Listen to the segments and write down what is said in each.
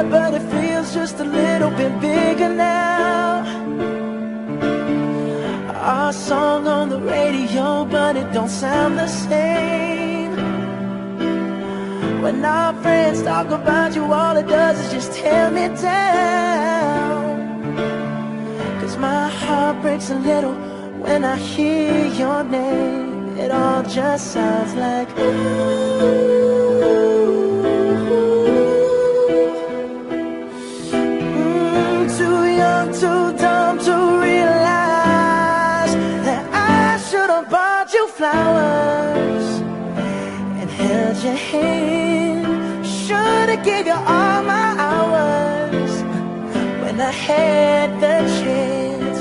but it feels just a little bit bigger now. Our song on the radio, but it don't sound the same. When our friends talk about you, all it does is just tear me down. 'Cause my heart breaks a little when I hear your name. It all just sounds like ooh. Too young, too dumb to realize that I should have bought you flowers and held your hand. Should have gave you all my hours when I had the chance.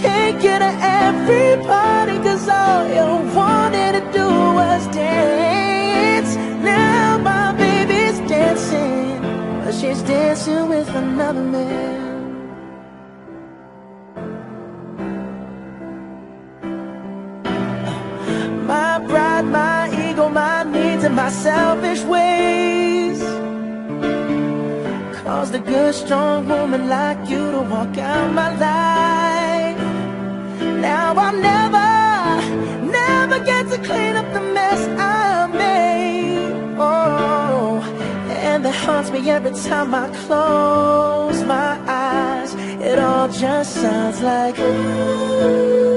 Take you to every party, 'cause all you wanted to do was dance. Now my baby's dancing, but she's dancing with another man. My pride, my ego, my needs, and my selfish ways caused a good, strong woman like you to walk out my life. Now I'll never get to clean up the mess I made. Oh, and that haunts me every time I close my eyes. It all just sounds like ooh.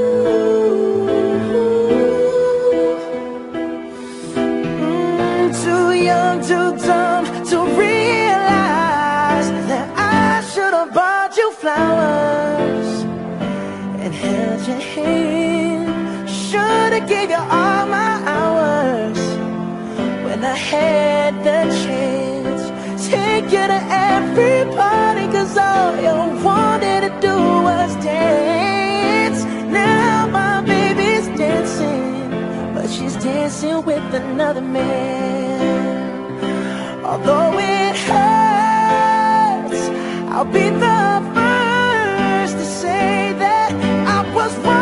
Too young, too dumb to realize that I should have bought you flowers and held your hand. Should have gave you all my hours when I had the chance. Take you to every party, 'cause all you wanted to do was dance. Now my baby's dancing, but she's dancing with another man. Although it hurts, I'll be the first to say that I was wrong.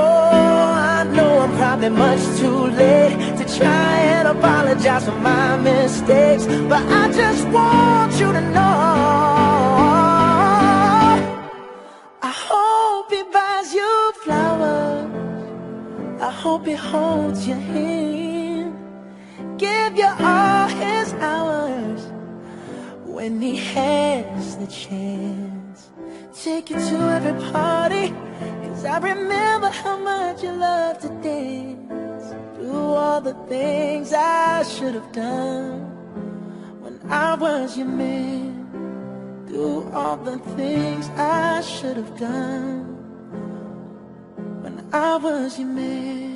Oh, I know I'm probably much too late to try and apologize for my mistakes, but I just want you to know I hope he buys you flowers. I hope he holds your hand, give you all his hours when he has the chance. Take you to every party, 'cause I remember how much you love to dance. Do all the things I should have done when I was your man. Do all the things I should have done when I was your man.